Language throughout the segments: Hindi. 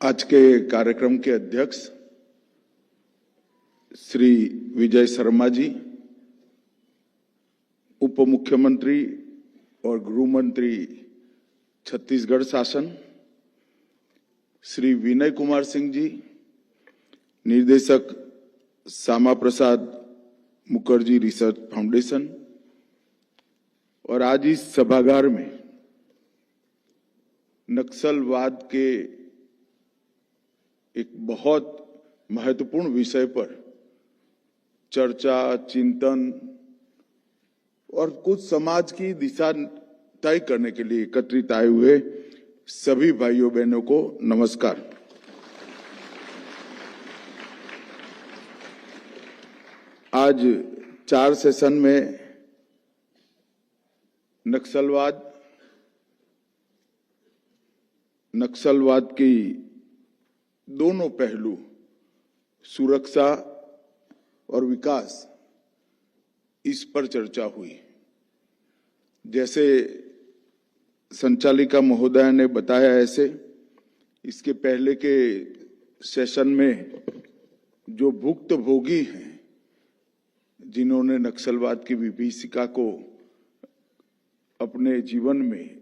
आज के कार्यक्रम के अध्यक्ष श्री विजय शर्मा जी, उप मुख्यमंत्री और गृह मंत्री छत्तीसगढ़ शासन, श्री विनय कुमार सिंह जी, निर्देशक श्यामा प्रसाद मुखर्जी रिसर्च फाउंडेशन, और आज इस सभागार में नक्सलवाद के एक बहुत महत्वपूर्ण विषय पर चर्चा, चिंतन और कुछ समाज की दिशा तय करने के लिए एकत्रित आए हुए सभी भाइयों बहनों को नमस्कार। आज 4 सेशन में नक्सलवाद की दोनों पहलू, सुरक्षा और विकास, इस पर चर्चा हुई। जैसे संचालिका महोदया ने बताया, ऐसे इसके पहले के सेशन में जो भुक्तभोगी हैं, जिन्होंने नक्सलवाद की विभीषिका को अपने जीवन में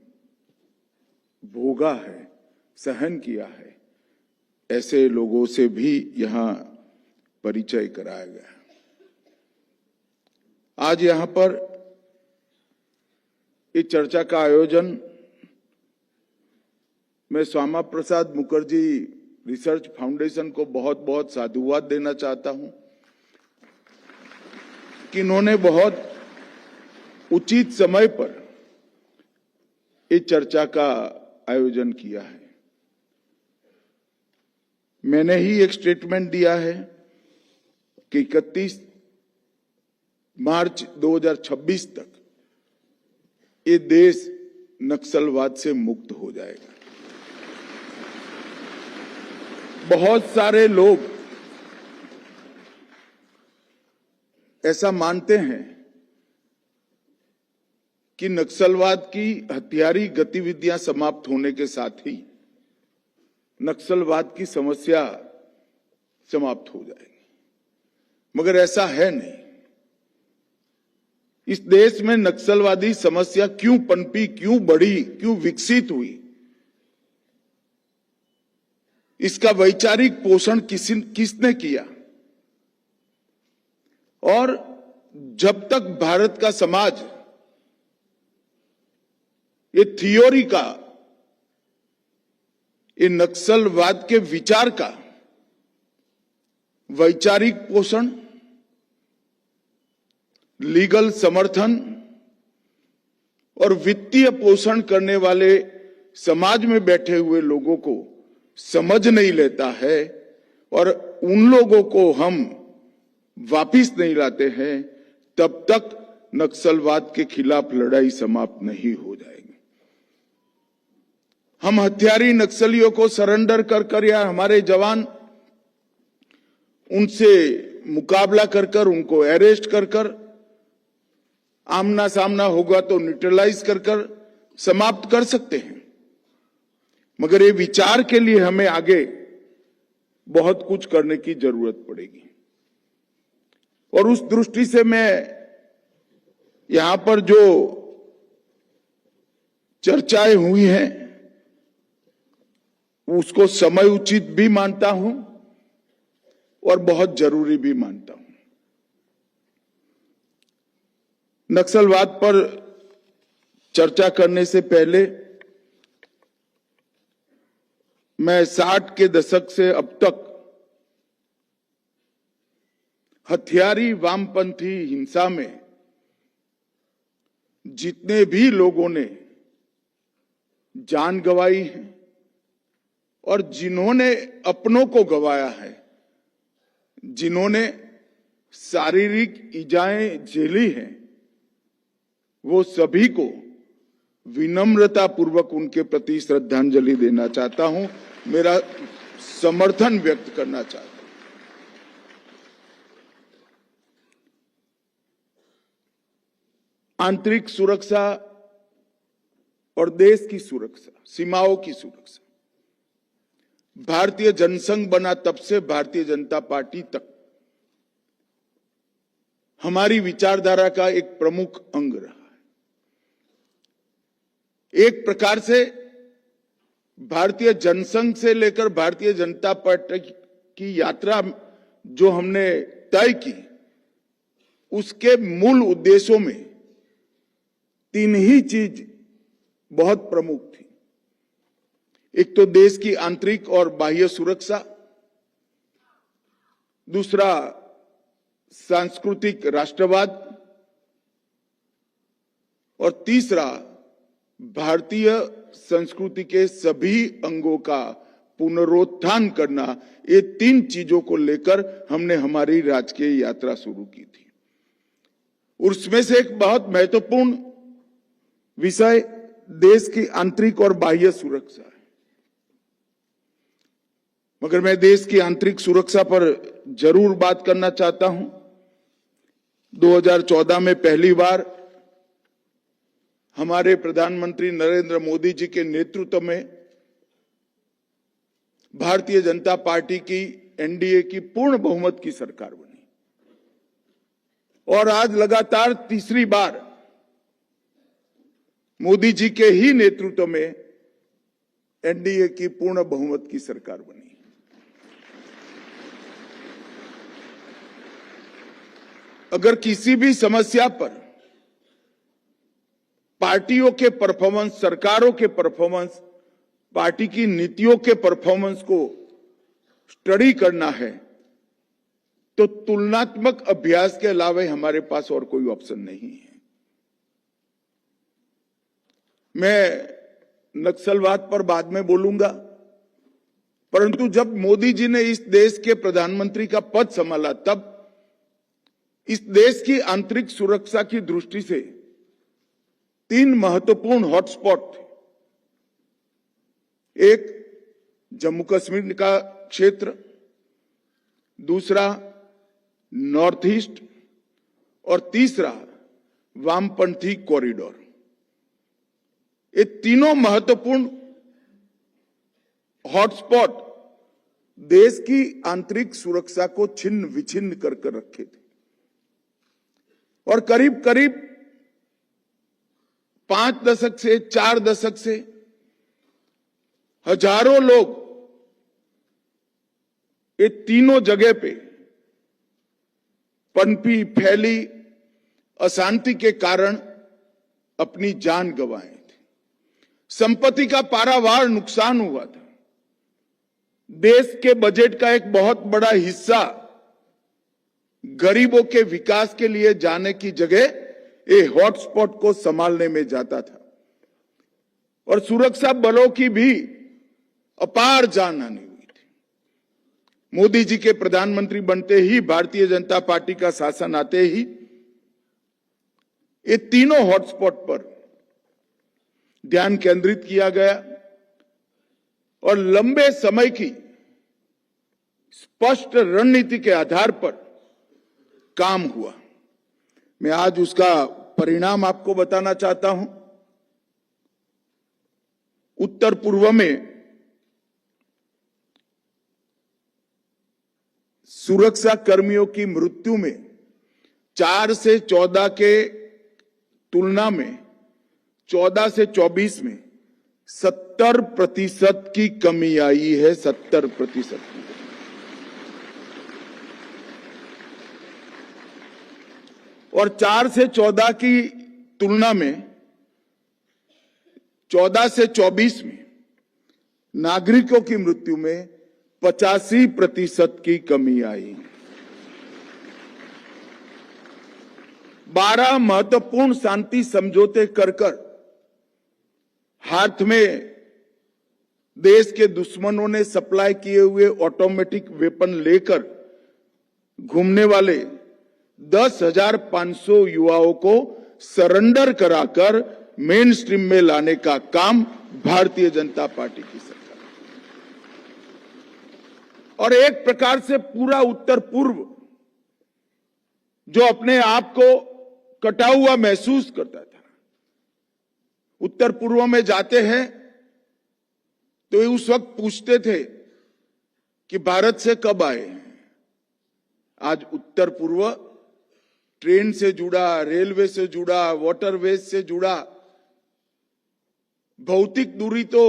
भोगा है, सहन किया है, ऐसे लोगों से भी यहां परिचय कराया गया। आज यहां पर इस चर्चा का आयोजन मैं श्यामा प्रसाद मुखर्जी रिसर्च फाउंडेशन को बहुत बहुत साधुवाद देना चाहता हूं कि इन्होंने बहुत उचित समय पर इस चर्चा का आयोजन किया है। मैंने ही एक स्टेटमेंट दिया है कि 31 मार्च 2026 तक ये देश नक्सलवाद से मुक्त हो जाएगा। बहुत सारे लोग ऐसा मानते हैं कि नक्सलवाद की हथियारी गतिविधियां समाप्त होने के साथ ही नक्सलवाद की समस्या समाप्त हो जाएगी, मगर ऐसा है नहीं। इस देश में नक्सलवादी समस्या क्यों पनपी, क्यों बढ़ी, क्यों विकसित हुई, इसका वैचारिक पोषण किसने किया? और जब तक भारत का समाज ये थियोरी का, ये नक्सलवाद के विचार का वैचारिक पोषण, लीगल समर्थन और वित्तीय पोषण करने वाले समाज में बैठे हुए लोगों को समझ नहीं लेता है और उन लोगों को हम वापिस नहीं लाते हैं, तब तक नक्सलवाद के खिलाफ लड़ाई समाप्त नहीं हो जाएगी। हम हथियारी नक्सलियों को सरेंडर कर या हमारे जवान उनसे मुकाबला कर उनको अरेस्ट कर आमना सामना होगा तो न्यूट्रलाइज कर समाप्त कर सकते हैं, मगर ये विचार के लिए हमें आगे बहुत कुछ करने की जरूरत पड़ेगी। और उस दृष्टि से मैं यहां पर जो चर्चाएं हुई हैं उसको समय उचित भी मानता हूं और बहुत जरूरी भी मानता हूं। नक्सलवाद पर चर्चा करने से पहले मैं 60 के दशक से अब तक हथियारी वामपंथी हिंसा में जितने भी लोगों ने जान गंवाई है और जिन्होंने अपनों को गंवाया है, जिन्होंने शारीरिक इजाएं झेली हैं, वो सभी को विनम्रता पूर्वक उनके प्रति श्रद्धांजलि देना चाहता हूं, मेरा समर्थन व्यक्त करना चाहता हूं। आंतरिक सुरक्षा और देश की सुरक्षा, सीमाओं की सुरक्षा, भारतीय जनसंघ बना तब से भारतीय जनता पार्टी तक हमारी विचारधारा का एक प्रमुख अंग रहा है। एक प्रकार से भारतीय जनसंघ से लेकर भारतीय जनता पार्टी की यात्रा जो हमने तय की, उसके मूल उद्देश्यों में तीन ही चीज बहुत प्रमुख थी। एक तो देश की आंतरिक और बाह्य सुरक्षा, दूसरा सांस्कृतिक राष्ट्रवाद और तीसरा भारतीय संस्कृति के सभी अंगों का पुनरुत्थान करना। ये तीन चीजों को लेकर हमने हमारी राजकीय यात्रा शुरू की थी। उसमें से एक बहुत महत्वपूर्ण विषय देश की आंतरिक और बाह्य सुरक्षा है। मगर मैं देश की आंतरिक सुरक्षा पर जरूर बात करना चाहता हूं। 2014 में पहली बार हमारे प्रधानमंत्री नरेंद्र मोदी जी के नेतृत्व में भारतीय जनता पार्टी की एनडीए की पूर्ण बहुमत की सरकार बनी और आज लगातार तीसरी बार मोदी जी के ही नेतृत्व में एनडीए की पूर्ण बहुमत की सरकार बनी। अगर किसी भी समस्या पर पार्टियों के परफॉर्मेंस, सरकारों के परफॉर्मेंस, पार्टी की नीतियों के परफॉर्मेंस को स्टडी करना है तो तुलनात्मक अभ्यास के अलावा हमारे पास और कोई ऑप्शन नहीं है। मैं नक्सलवाद पर बाद में बोलूंगा, परंतु जब मोदी जी ने इस देश के प्रधानमंत्री का पद संभाला तब इस देश की आंतरिक सुरक्षा की दृष्टि से तीन महत्वपूर्ण हॉटस्पॉट थे। एक जम्मू कश्मीर का क्षेत्र, दूसरा नॉर्थ ईस्ट और तीसरा वामपंथी कॉरिडोर। ये तीनों महत्वपूर्ण हॉटस्पॉट देश की आंतरिक सुरक्षा को छिन्न विछिन्न कर रखे थे और करीब करीब 5 दशक से 4 दशक से हजारों लोग ये तीनों जगह पे पनपी फैली अशांति के कारण अपनी जान गंवाए थे। संपत्ति का पारावार नुकसान हुआ था। देश के बजट का एक बहुत बड़ा हिस्सा गरीबों के विकास के लिए जाने की जगह ये हॉटस्पॉट को संभालने में जाता था और सुरक्षा बलों की भी अपार जान हानि हुई थी। मोदी जी के प्रधानमंत्री बनते ही, भारतीय जनता पार्टी का शासन आते ही ये तीनों हॉटस्पॉट पर ध्यान केंद्रित किया गया और लंबे समय की स्पष्ट रणनीति के आधार पर काम हुआ। मैं आज उसका परिणाम आपको बताना चाहता हूं। उत्तर पूर्व में सुरक्षा कर्मियों की मृत्यु में 4 से 14 के तुलना में 14 से 24 में 70% की कमी आई है। 70% और 4 से 14 की तुलना में 14 से 24 में नागरिकों की मृत्यु में 85% की कमी आई। 12 महत्वपूर्ण शांति समझौते कर हाथ में देश के दुश्मनों ने सप्लाई किए हुए ऑटोमेटिक वेपन लेकर घूमने वाले 10,500 युवाओं को सरेंडर कराकर मेन स्ट्रीम में लाने का काम भारतीय जनता पार्टी की सरकार। और एक प्रकार से पूरा उत्तर पूर्व जो अपने आप को कटा हुआ महसूस करता था, उत्तर पूर्व में जाते हैं तो उस वक्त पूछते थे कि भारत से कब आए। आज उत्तर पूर्व ट्रेन से जुड़ा, रेलवे से जुड़ा, वाटरवेज से जुड़ा, भौतिक दूरी तो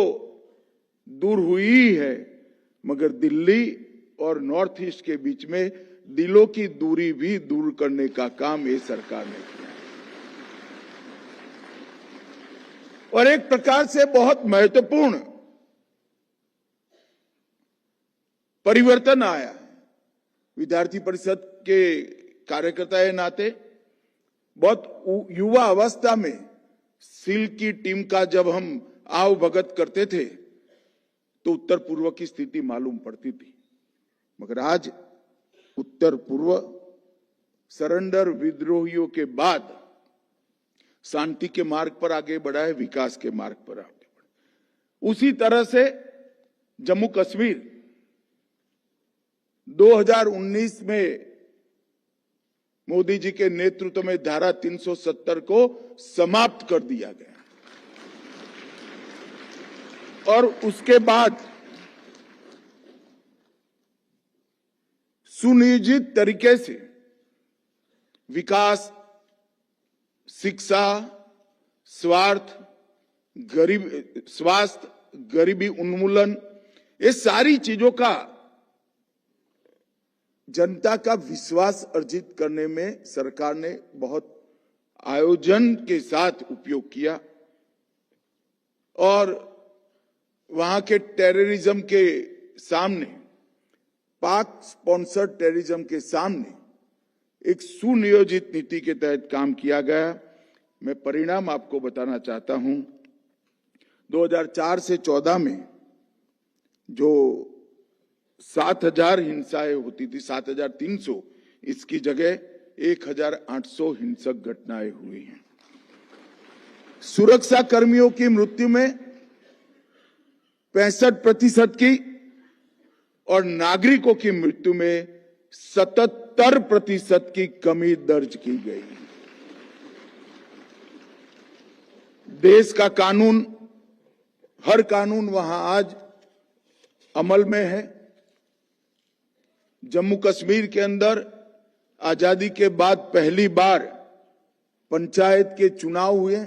दूर हुई ही है, मगर दिल्ली और नॉर्थ ईस्ट के बीच में दिलों की दूरी भी दूर करने का काम ये सरकार ने किया और एक प्रकार से बहुत महत्वपूर्ण परिवर्तन आया। विद्यार्थी परिषद के कार्यकर्ता के नाते बहुत युवा अवस्था में सील की टीम का जब हम आव भगत करते थे तो उत्तर पूर्व की स्थिति मालूम पड़ती थी, मगर आज उत्तर पूर्व सरेंडर विद्रोहियों के बाद शांति के मार्ग पर आगे बढ़ा है, विकास के मार्ग पर आगे बढ़ा। उसी तरह से जम्मू कश्मीर 2019 में मोदी जी के नेतृत्व में धारा 370 को समाप्त कर दिया गया और उसके बाद सुनियोजित तरीके से विकास, शिक्षा, स्वास्थ्य, गरीबी उन्मूलन, ये सारी चीजों का जनता का विश्वास अर्जित करने में सरकार ने बहुत आयोजन के साथ उपयोग किया और वहां के टेररिज्म के सामने, पाक स्पॉन्सर्ड टेररिज्म के सामने एक सुनियोजित नीति के तहत काम किया गया। मैं परिणाम आपको बताना चाहता हूं। 2004 से 14 में जो 7,000 हिंसाएं होती थी, 7,300, इसकी जगह 1,800 हिंसक घटनाएं हुई हैं। सुरक्षा कर्मियों की मृत्यु में 65% की और नागरिकों की मृत्यु में 77% की कमी दर्ज की गई। देश का कानून, हर कानून वहां आज अमल में है। जम्मू कश्मीर के अंदर आजादी के बाद पहली बार पंचायत के चुनाव हुए।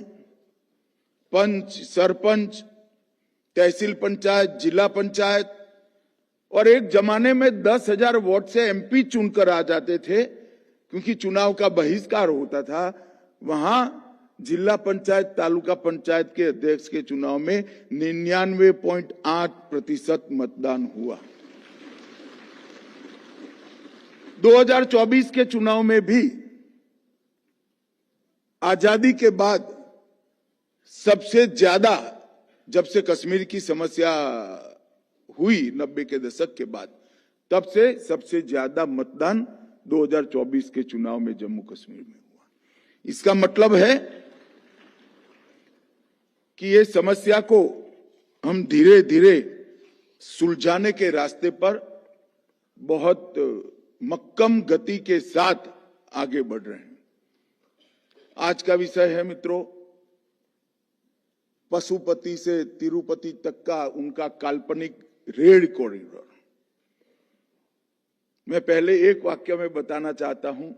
पंच, सरपंच, तहसील पंचायत, जिला पंचायत, और एक जमाने में 10,000 वोट से एमपी चुनकर आ जाते थे क्योंकि चुनाव का बहिष्कार होता था। वहां जिला पंचायत, तालुका पंचायत के अध्यक्ष के चुनाव में 99.8% मतदान हुआ। 2024 के चुनाव में भी आजादी के बाद सबसे ज्यादा, जब से कश्मीर की समस्या हुई 90 के दशक के बाद, तब से सबसे ज्यादा मतदान 2024 के चुनाव में जम्मू कश्मीर में हुआ। इसका मतलब है कि ये समस्या को हम धीरे धीरे सुलझाने के रास्ते पर बहुत मक्कम गति के साथ आगे बढ़ रहे हैं। आज का विषय है मित्रों, पशुपति से तिरुपति तक का उनका काल्पनिक रेल कॉरिडोर। मैं पहले एक वाक्य में बताना चाहता हूं।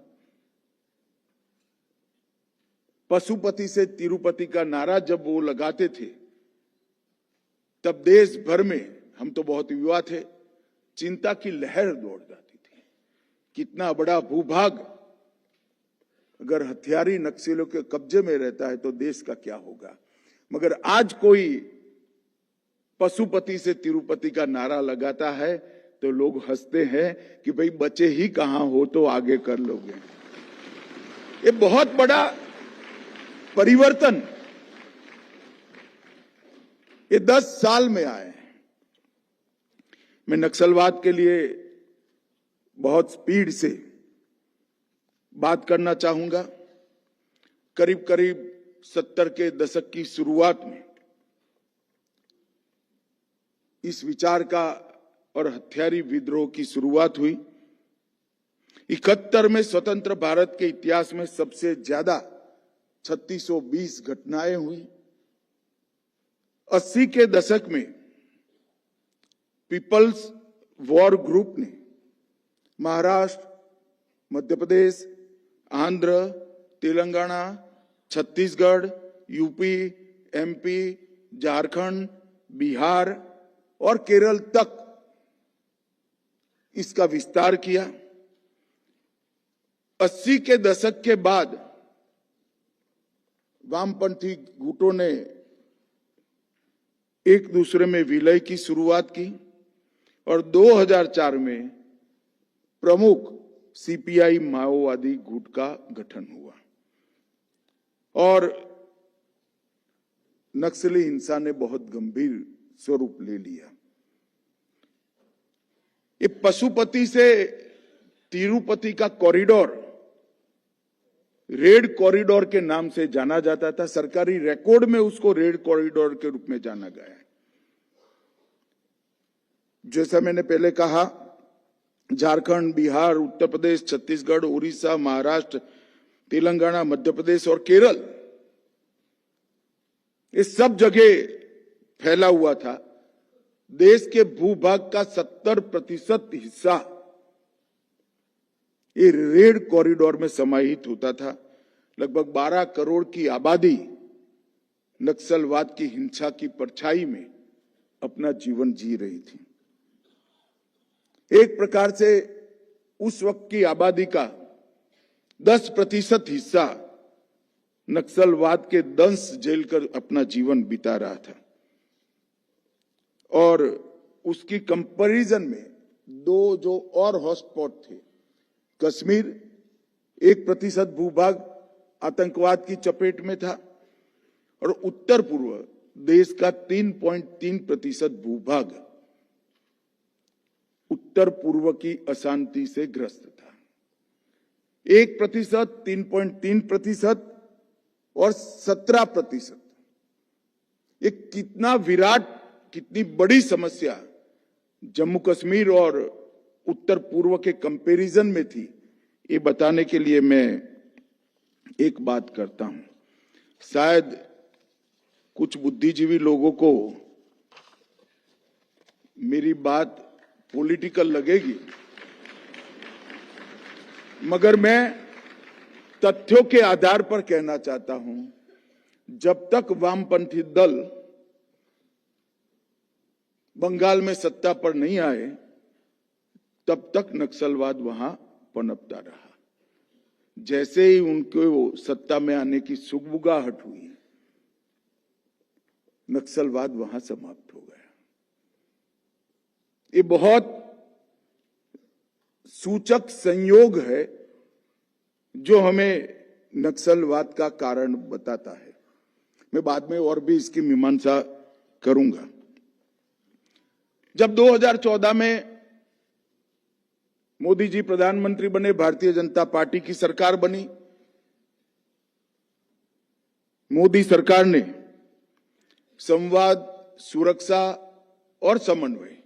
पशुपति से तिरुपति का नारा जब वो लगाते थे तब देश भर में, हम तो बहुत युवा थे, चिंता की लहर दौड़ जाती थी। कितना बड़ा भूभाग अगर हथियारी नक्सलियों के कब्जे में रहता है तो देश का क्या होगा। मगर आज कोई पशुपति से तिरुपति का नारा लगाता है तो लोग हंसते हैं कि भाई बचे ही कहां हो तो आगे कर लोगे। ये बहुत बड़ा परिवर्तन ये 10 साल में आए हैं। मैं नक्सलवाद के लिए बहुत स्पीड से बात करना चाहूंगा। करीब करीब 70 के दशक की शुरुआत में इस विचार का और हथियारी विद्रोह की शुरुआत हुई। 71 में स्वतंत्र भारत के इतिहास में सबसे ज्यादा 3620 घटनाएं हुई। 80 के दशक में पीपल्स वॉर ग्रुप ने महाराष्ट्र, मध्य प्रदेश, आंध्र, तेलंगाना, छत्तीसगढ़, यूपी, एमपी, झारखंड, बिहार और केरल तक इसका विस्तार किया। 80 के दशक के बाद वामपंथी गुटों ने एक दूसरे में विलय की शुरुआत की और 2004 में प्रमुख सीपीआई माओवादी गुट का गठन हुआ और नक्सली हिंसा ने बहुत गंभीर स्वरूप ले लिया। ये पशुपति से तिरुपति का कॉरिडोर रेड कॉरिडोर के नाम से जाना जाता था। सरकारी रिकॉर्ड में उसको रेड कॉरिडोर के रूप में जाना गया है। जैसा मैंने पहले कहा, झारखंड, बिहार, उत्तर प्रदेश, छत्तीसगढ़, उड़ीसा, महाराष्ट्र, तेलंगाना, मध्य प्रदेश और केरल, ये सब जगह फैला हुआ था। देश के भूभाग का 70% हिस्सा ये रेड कॉरिडोर में समाहित होता था। लगभग 12 करोड़ की आबादी नक्सलवाद की हिंसा की परछाई में अपना जीवन जी रही थी। एक प्रकार से उस वक्त की आबादी का 10% हिस्सा नक्सलवाद के दंश झेलकर अपना जीवन बिता रहा था और उसकी कंपैरिजन में दो जो और हॉटस्पॉट थे, कश्मीर 1% भूभाग आतंकवाद की चपेट में था और उत्तर पूर्व देश का 3.3% भूभाग उत्तर पूर्व की अशांति से ग्रस्त था। 1%, 3.3% और 17%। ये कितना विराट, कितनी बड़ी समस्या जम्मू कश्मीर और उत्तर पूर्व के कंपैरिजन में थी, ये बताने के लिए मैं एक बात करता हूं। शायद कुछ बुद्धिजीवी लोगों को मेरी बात पॉलिटिकल लगेगी, मगर मैं तथ्यों के आधार पर कहना चाहता हूं, जब तक वामपंथी दल बंगाल में सत्ता पर नहीं आए, तब तक नक्सलवाद वहां पनपता रहा। जैसे ही उनको सत्ता में आने की सुगबुगाहट हुई, नक्सलवाद वहां समाप्त हो गया। ये बहुत सूचक संयोग है जो हमें नक्सलवाद का कारण बताता है। मैं बाद में और भी इसकी मीमांसा करूंगा। जब 2014 में मोदी जी प्रधानमंत्री बने, भारतीय जनता पार्टी की सरकार बनी, मोदी सरकार ने संवाद, सुरक्षा और समन्वय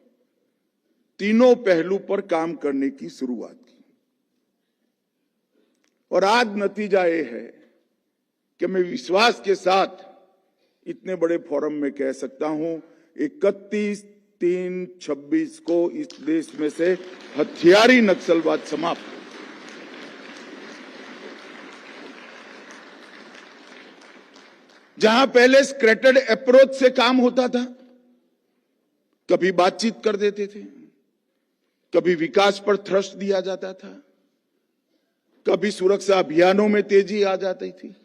तीनों पहलू पर काम करने की शुरुआत की और आज नतीजा ये है कि मैं विश्वास के साथ इतने बड़े फोरम में कह सकता हूं, 31/3/26 को इस देश में से हथियारी नक्सलवाद समाप्त। जहां पहले स्क्रेटेड अप्रोच से काम होता था, कभी बातचीत कर देते थे, कभी विकास पर थ्रस्ट दिया जाता था, कभी सुरक्षा अभियानों में तेजी आ जाती थी,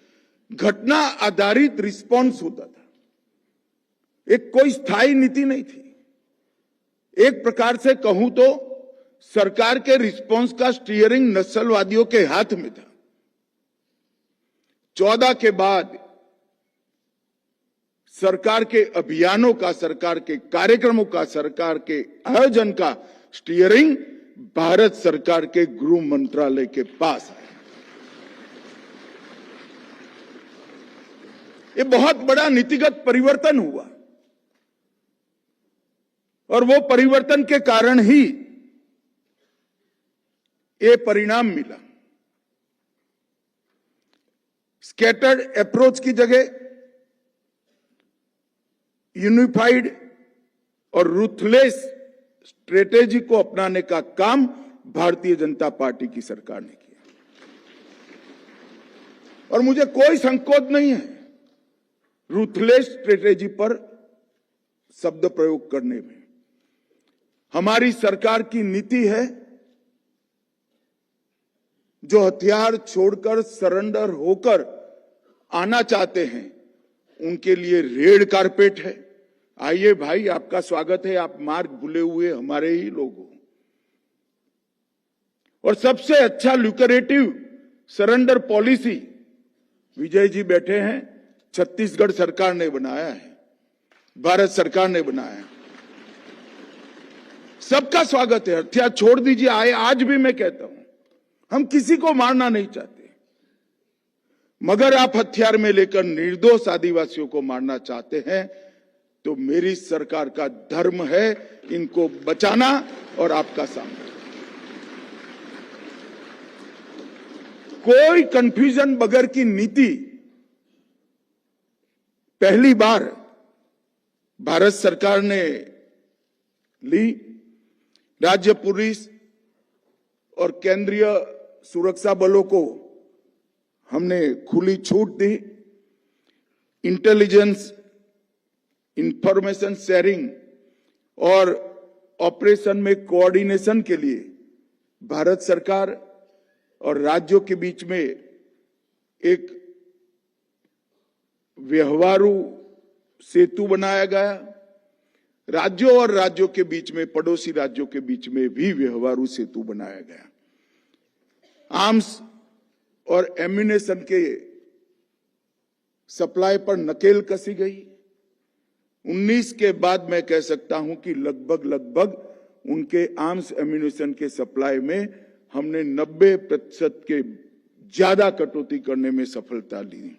घटना आधारित रिस्पॉन्स होता था, एक कोई स्थायी नीति नहीं थी। एक प्रकार से कहूं तो सरकार के रिस्पॉन्स का स्टीयरिंग नक्सलवादियों के हाथ में था। 14 के बाद सरकार के अभियानों का, सरकार के कार्यक्रमों का, सरकार के आयोजन का स्टीयरिंग भारत सरकार के गृह मंत्रालय के पास है। ये बहुत बड़ा नीतिगत परिवर्तन हुआ और वो परिवर्तन के कारण ही ये परिणाम मिला। स्कैटर्ड अप्रोच की जगह यूनिफाइड और रूथलेस स्ट्रेटेजी को अपनाने का काम भारतीय जनता पार्टी की सरकार ने किया और मुझे कोई संकोच नहीं है रूथलेस स्ट्रेटेजी पर शब्द प्रयोग करने में। हमारी सरकार की नीति है जो हथियार छोड़कर सरेंडर होकर आना चाहते हैं उनके लिए रेड कारपेट है। आइए भाई, आपका स्वागत है, आप मार्ग भूले हुए हमारे ही लोग हो। और सबसे अच्छा lucrative surrender policy Vijay ji बैठे हैं, छत्तीसगढ़ सरकार ने बनाया है, भारत सरकार ने बनाया है। सबका स्वागत है, हथियार छोड़ दीजिए। आए, आज भी मैं कहता हूं, हम किसी को मारना नहीं चाहते, मगर आप हथियार में लेकर निर्दोष आदिवासियों को मारना चाहते हैं तो मेरी सरकार का धर्म है इनको बचाना और आपका सामना। कोई कंफ्यूजन बगैर की नीति पहली बार भारत सरकार ने ली। राज्य पुलिस और केंद्रीय सुरक्षा बलों को हमने खुली छूट दी। इंटेलिजेंस, इंफॉर्मेशन शेयरिंग और ऑपरेशन में कोऑर्डिनेशन के लिए भारत सरकार और राज्यों के बीच में एक व्यवहारू सेतु बनाया गया। राज्यों और राज्यों के बीच में, पड़ोसी राज्यों के बीच में भी व्यवहारू सेतु बनाया गया। आर्म्स और एम्यूनेशन के सप्लाई पर नकेल कसी गई। 19 के बाद मैं कह सकता हूं कि लगभग उनके आर्म्स एम्यूनेशन के सप्लाई में हमने 90% के ज्यादा कटौती करने में सफलता ली।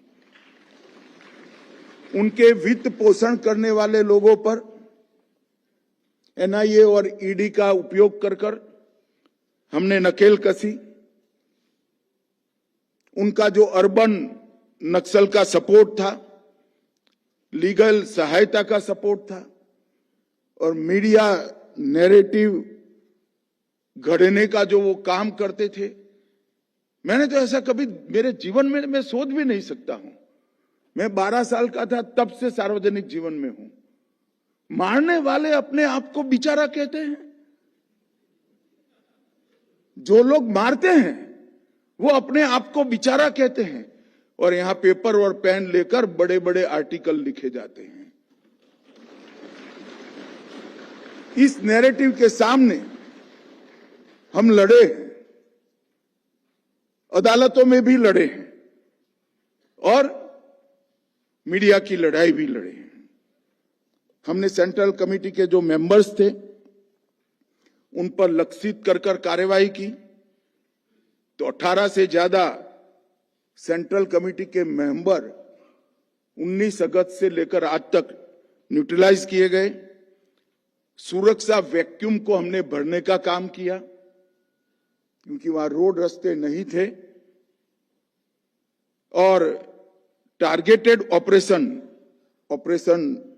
उनके वित्त पोषण करने वाले लोगों पर एनआईए और ईडी का उपयोग कर हमने नकेल कसी। उनका जो अर्बन नक्सल का सपोर्ट था, लीगल सहायता का सपोर्ट था और मीडिया नैरेटिव गढ़ने का जो वो काम करते थे, मैंने तो ऐसा कभी मेरे जीवन में मैं सोच भी नहीं सकता हूं। मैं 12 साल का था तब से सार्वजनिक जीवन में हूं। मारने वाले अपने आप को बेचारा कहते हैं। जो लोग मारते हैं वो अपने आप को बेचारा कहते हैं और यहां पेपर और पेन लेकर बड़े बड़े आर्टिकल लिखे जाते हैं। इस नैरेटिव के सामने हम लड़े हैं, अदालतों में भी लड़े हैं और मीडिया की लड़ाई भी लड़े हैं। हमने सेंट्रल कमेटी के जो मेंबर्स थे उन पर लक्षित कर कार्रवाई की तो 18 से ज्यादा सेंट्रल कमेटी के मेंबर 19 अगस्त से लेकर आज तक न्यूट्रलाइज किए गए। सुरक्षा वैक्यूम को हमने भरने का काम किया क्योंकि वहां रोड रास्ते नहीं थे और targeted operation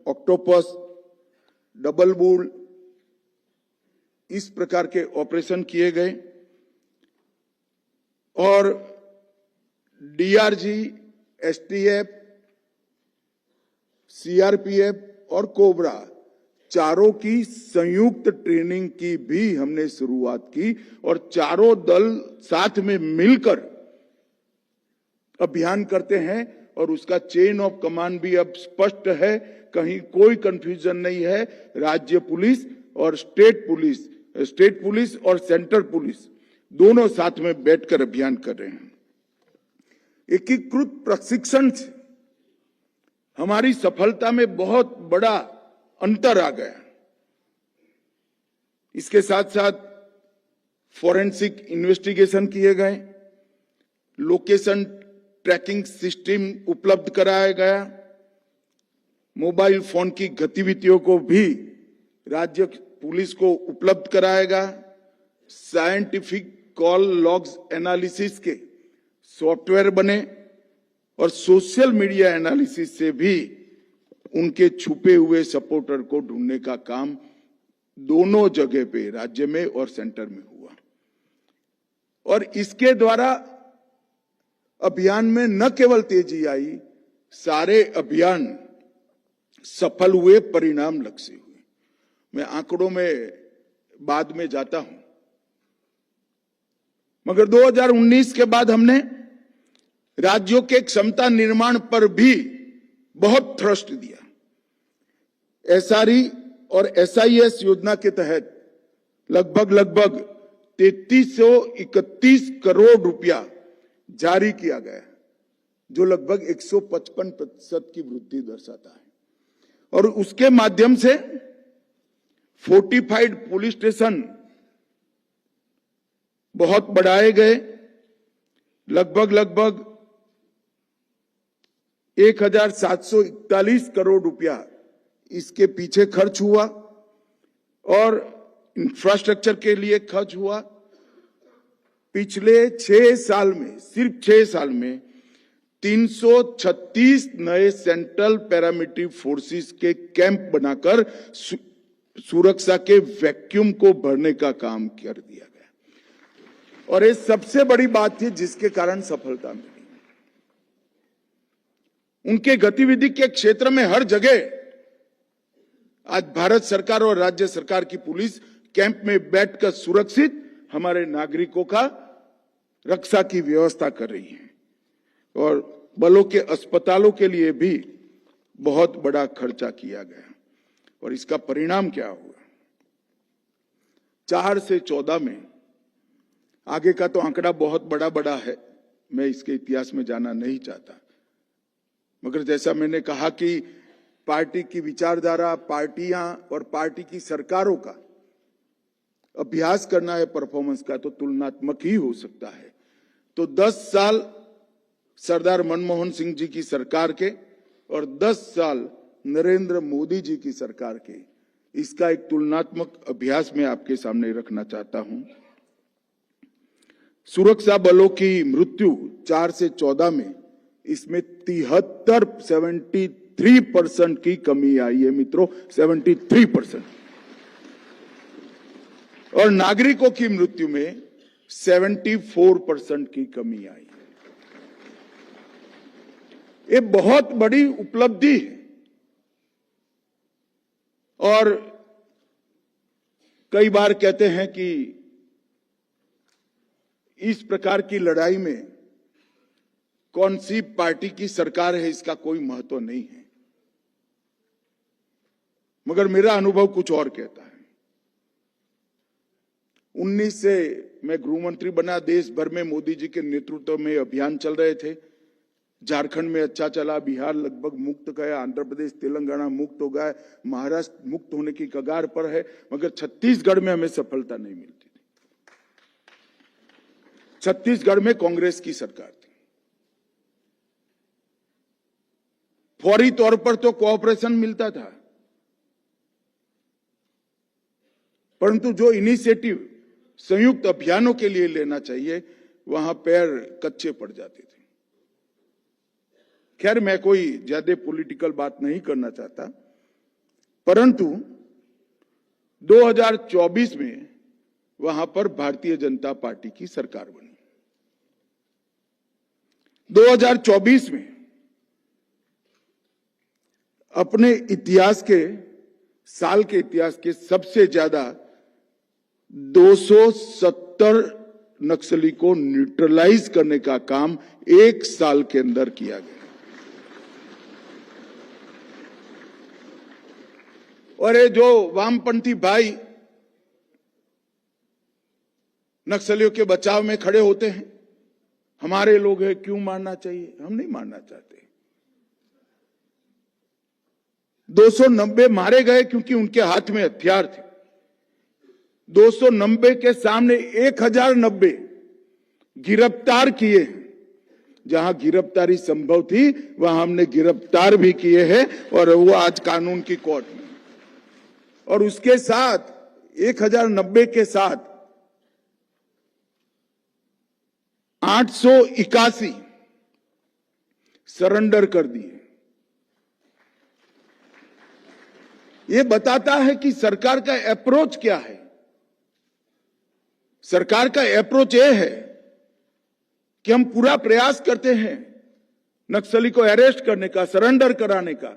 octopus, double bull, इस प्रकार के ऑपरेशन किए गए और डीआरजी, एसटीएफ, सीआरपीएफ और कोबरा चारों की संयुक्त ट्रेनिंग की भी हमने शुरुआत की और चारों दल साथ में मिलकर अभियान करते हैं और उसका चेन ऑफ कमांड भी अब स्पष्ट है, कहीं कोई कंफ्यूजन नहीं है। राज्य पुलिस और स्टेट पुलिस और सेंट्रल पुलिस दोनों साथ में बैठकर अभियान कर रहे हैं। एकीकृत प्रशिक्षण से हमारी सफलता में बहुत बड़ा अंतर आ गया। इसके साथ साथ फोरेंसिक इन्वेस्टिगेशन किए गए, लोकेशन ट्रैकिंग सिस्टम उपलब्ध कराया गया, मोबाइल फोन की गतिविधियों को भी राज्य पुलिस को उपलब्ध कराएगा, साइंटिफिक कॉल लॉग्स एनालिसिस के सॉफ्टवेयर बने और सोशल मीडिया एनालिसिस से भी उनके छुपे हुए सपोर्टर को ढूंढने का काम दोनों जगह पे, राज्य में और सेंटर में हुआ। और इसके द्वारा अभियान में न केवल तेजी आई, सारे अभियान सफल हुए, परिणाम लक्षी हुए। मैं आंकड़ों में बाद में जाता हूं, मगर 2019 के बाद हमने राज्यों के क्षमता निर्माण पर भी बहुत थ्रस्ट दिया। एसआरई और एसआईएस योजना के तहत लगभग 3331 करोड़ रुपया जारी किया गया, जो लगभग 155% की वृद्धि दर्शाता है। और उसके माध्यम से फोर्टिफाइड पुलिस स्टेशन बहुत बढ़ाए गए। लगभग 1741 करोड़ रुपया इसके पीछे खर्च हुआ और इंफ्रास्ट्रक्चर के लिए खर्च हुआ। पिछले 6 साल में, सिर्फ 6 साल में 336 नए सेंट्रल पैरामिलिट्री फोर्सेस के कैंप बनाकर सुरक्षा के वैक्यूम को भरने का काम कर दिया गया। और ये सबसे बड़ी बात थी जिसके कारण सफलता मिली। उनके गतिविधि के क्षेत्र में हर जगह आज भारत सरकार और राज्य सरकार की पुलिस कैंप में बैठकर सुरक्षित हमारे नागरिकों का रक्षा की व्यवस्था कर रही है। और बलों के अस्पतालों के लिए भी बहुत बड़ा खर्चा किया गया। और इसका परिणाम क्या हुआ? 4 से 14 में, आगे का तो आंकड़ा बहुत बड़ा है, मैं इसके इतिहास में जाना नहीं चाहता, मगर जैसा मैंने कहा कि पार्टी की विचारधारा, पार्टियां और पार्टी की सरकारों का अभ्यास करना है परफॉर्मेंस का, तो तुलनात्मक ही हो सकता है। तो 10 साल सरदार मनमोहन सिंह जी की सरकार के और 10 साल नरेंद्र मोदी जी की सरकार के, इसका एक तुलनात्मक अभ्यास मैं आपके सामने रखना चाहता हूं। सुरक्षा बलों की मृत्यु 4 से 14 में, इसमें 73% की कमी आई है मित्रों, 73%। और नागरिकों की मृत्यु में 74% की कमी आई है। ये बहुत बड़ी उपलब्धि है। और कई बार कहते हैं कि इस प्रकार की लड़ाई में कौन सी पार्टी की सरकार है, इसका कोई महत्व नहीं है, मगर मेरा अनुभव कुछ और कहता है। 19 से मैं गृह मंत्री बना, देश भर में मोदी जी के नेतृत्व में अभियान चल रहे थे। झारखंड में अच्छा चला, बिहार लगभग मुक्त गया, आंध्र प्रदेश तेलंगाना मुक्त हो गया, महाराष्ट्र मुक्त होने की कगार पर है, मगर छत्तीसगढ़ में हमें सफलता नहीं मिलती थी। छत्तीसगढ़ में कांग्रेस की सरकार थी। फौरी तौर पर तो कोऑपरेशन मिलता था, परंतु जो इनिशिएटिव संयुक्त अभियानों के लिए लेना चाहिए, वहां पैर कच्चे पड़ जाते थे। खैर, मैं कोई ज्यादा पॉलिटिकल बात नहीं करना चाहता, परंतु 2024 में वहां पर भारतीय जनता पार्टी की सरकार बनी। 2024 में अपने इतिहास के, साल के इतिहास के सबसे ज्यादा 270 नक्सली को न्यूट्रलाइज करने का काम 1 साल के अंदर किया गया। और ये जो वामपंथी भाई नक्सलियों के बचाव में खड़े होते हैं, हमारे लोग हैं, क्यों मारना चाहिए? हम नहीं मारना चाहते। 290 मारे गए क्योंकि उनके हाथ में हथियार थे। 290 के सामने 1090 गिरफ्तार किए। जहां गिरफ्तारी संभव थी वहां हमने गिरफ्तार भी किए हैं, और वो आज कानून की कोर्ट में। और उसके साथ 1090 के साथ 881 सरेंडर कर दिए। ये बताता है कि सरकार का अप्रोच क्या है। सरकार का अप्रोच ये है कि हम पूरा प्रयास करते हैं नक्सली को अरेस्ट करने का, सरेंडर कराने का,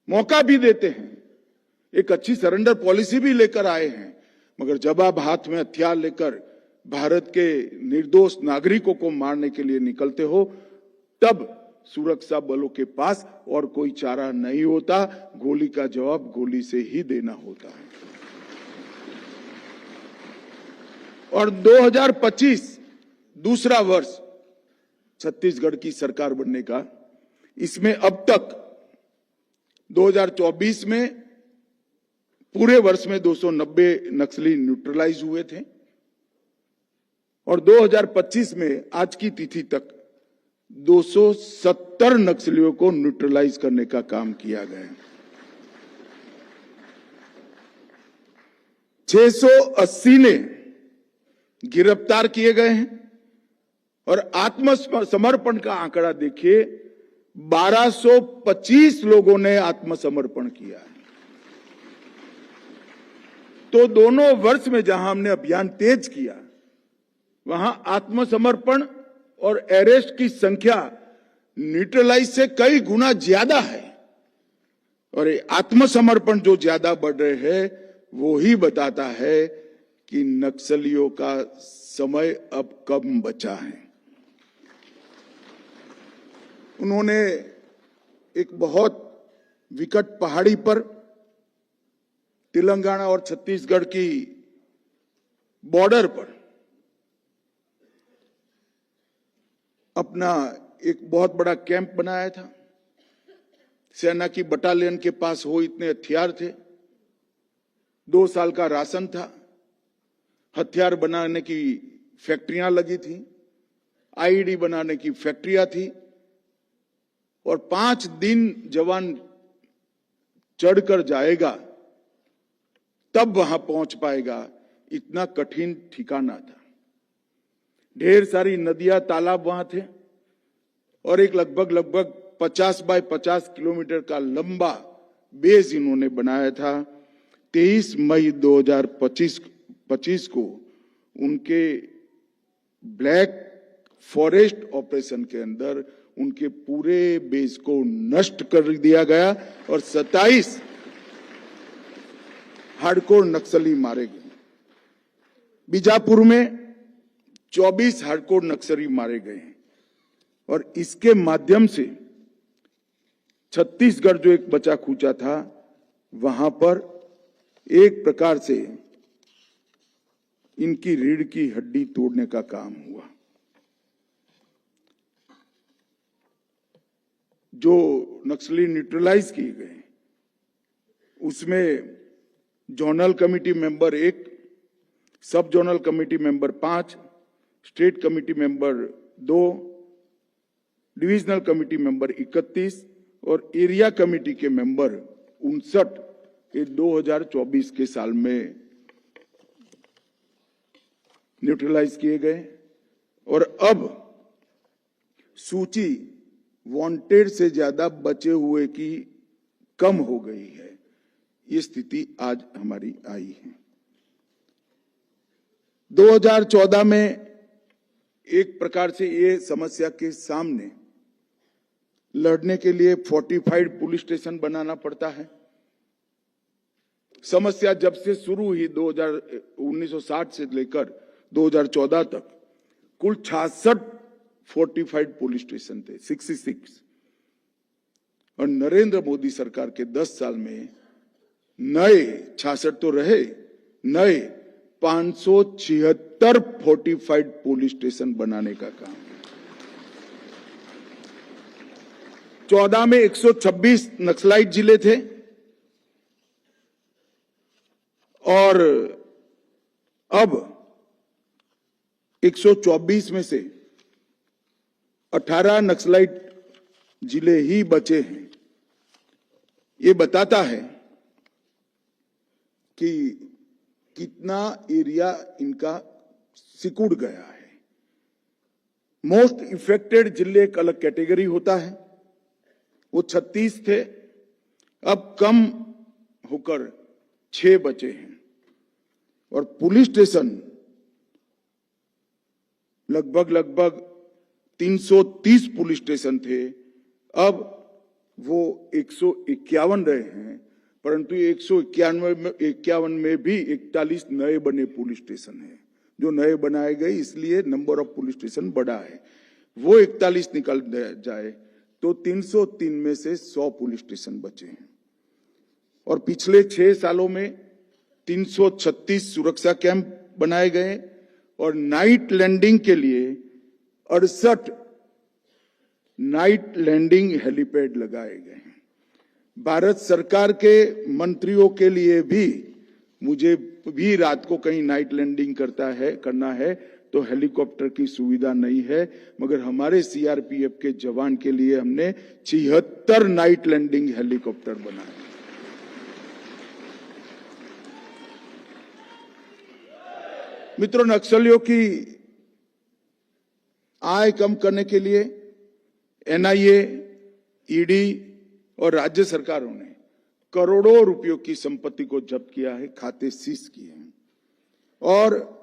मौका भी देते हैं, एक अच्छी सरेंडर पॉलिसी भी लेकर आए हैं, मगर जब आप हाथ में हथियार लेकर भारत के निर्दोष नागरिकों को मारने के लिए निकलते हो, तब सुरक्षा बलों के पास और कोई चारा नहीं होता, गोली का जवाब गोली से ही देना होता है। और 2025 दूसरा वर्ष छत्तीसगढ़ की सरकार बनने का, इसमें अब तक 2024 में पूरे वर्ष में 290 नक्सली न्यूट्रलाइज हुए थे और 2025 में आज की तिथि तक 270 नक्सलियों को न्यूट्रलाइज करने का काम किया गया। 680 ने गिरफ्तार किए गए हैं और आत्मसमर्पण का आंकड़ा देखिए, 1225 लोगों ने आत्मसमर्पण किया है। तो दोनों वर्ष में जहां हमने अभियान तेज किया, वहां आत्मसमर्पण और अरेस्ट की संख्या न्यूट्रलाइज से कई गुना ज्यादा है। और ये आत्मसमर्पण जो ज्यादा बढ़ रहे हैं, वो ही बताता है कि नक्सलियों का समय अब कम बचा है। उन्होंने एक बहुत विकट पहाड़ी पर तेलंगाना और छत्तीसगढ़ की बॉर्डर पर अपना एक बहुत बड़ा कैंप बनाया था। सेना की बटालियन के पास हो इतने हथियार थे, 2 साल का राशन था, हथियार बनाने की फैक्ट्रियां लगी थी, आईईडी बनाने की फैक्ट्रियां थी और 5 दिन जवान चढ़कर जाएगा तब वहां पहुंच पाएगा, इतना कठिन ठिकाना था। ढेर सारी नदियां, तालाब वहां थे और एक लगभग 50 बाय 50 किलोमीटर का लंबा बेस इन्होंने बनाया था। 23 मई 2025 को उनके ब्लैक फॉरेस्ट ऑपरेशन के अंदर उनके पूरे बेस को नष्ट कर दिया गया और 27 हार्डकोर नक्सली मारे गए। बीजापुर में 24 हार्डकोर नक्सली मारे गए और इसके माध्यम से छत्तीसगढ़ जो एक बचा खूचा था, वहां पर एक प्रकार से इनकी रीढ़ की हड्डी तोड़ने का काम हुआ। जो नक्सली न्यूट्रलाइज किए गए, उसमें जोनल कमेटी मेंबर 1, सब zonal committee member 5, state committee member 2, divisional committee member 31 और एरिया कमेटी के मेंबर 59 ये 2024 के साल में न्यूट्रलाइज किए गए और अब सूची वांटेड से ज्यादा बचे हुए की कम हो गई है। ये स्थिति आज हमारी आई है। 2014 में एक प्रकार से ये समस्या के सामने लड़ने के लिए फोर्टिफाइड पुलिस स्टेशन बनाना पड़ता है। समस्या जब से शुरू हुई 1960 से लेकर 2014 तक कुल 66 फोर्टिफाइड पुलिस स्टेशन थे, 66। और नरेंद्र मोदी सरकार के 10 साल में नए 66 तो रहे, नए 576 फोर्टिफाइड पुलिस स्टेशन बनाने का काम। 14 में 126 नक्सलाइट जिले थे और अब 124 में से 18 नक्सलाइट जिले ही बचे हैं। ये बताता है कि कितना एरिया इनका सिकुड़ गया है। मोस्ट इफेक्टेड जिले एक अलग कैटेगरी होता है, वो 36 थे, अब कम होकर 6 बचे हैं और पुलिस स्टेशन लगभग 330 पुलिस स्टेशन थे, अब वो 151 रहे हैं, परंतु 151 में भी 41 नए बने पुलिस स्टेशन हैं जो नए बनाए गए, इसलिए नंबर ऑफ पुलिस स्टेशन बढ़ा है। वो 41 निकल जाए तो 303 में से 100 पुलिस स्टेशन बचे हैं और पिछले 6 सालों में 336 सुरक्षा कैंप बनाए गए और नाइट लैंडिंग के लिए 68 नाइट लैंडिंग हेलीपैड लगाए गए हैं। भारत सरकार के मंत्रियों के लिए भी, मुझे भी रात को कहीं नाइट लैंडिंग करना है तो हेलीकॉप्टर की सुविधा नहीं है, मगर हमारे सीआरपीएफ के जवान के लिए हमने 76 नाइट लैंडिंग हेलीकॉप्टर बनाए। मित्रों, नक्सलियों की आय कम करने के लिए एनआईए, ईडी और राज्य सरकारों ने करोड़ों रुपयों की संपत्ति को जब्त किया है, खाते सीज किए हैं और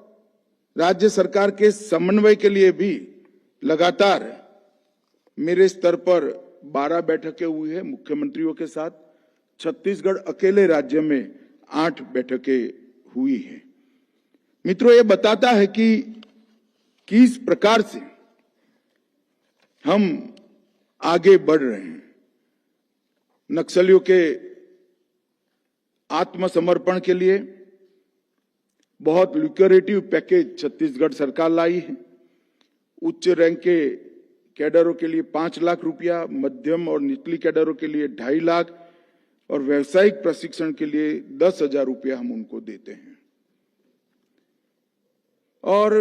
राज्य सरकार के समन्वय के लिए भी लगातार मेरे स्तर पर 12 बैठकें हुई है मुख्यमंत्रियों के साथ। छत्तीसगढ़ अकेले राज्य में 8 बैठकें हुई है। मित्रों, ये बताता है कि किस प्रकार से हम आगे बढ़ रहे हैं। नक्सलियों के आत्मसमर्पण के लिए बहुत लुक्रेटिव पैकेज छत्तीसगढ़ सरकार लाई है। उच्च रैंक के कैडरों के लिए 5 लाख रुपया, मध्यम और निचली कैडरों के लिए 2.5 लाख और व्यावसायिक प्रशिक्षण के लिए 10,000 रुपया हम उनको देते हैं। और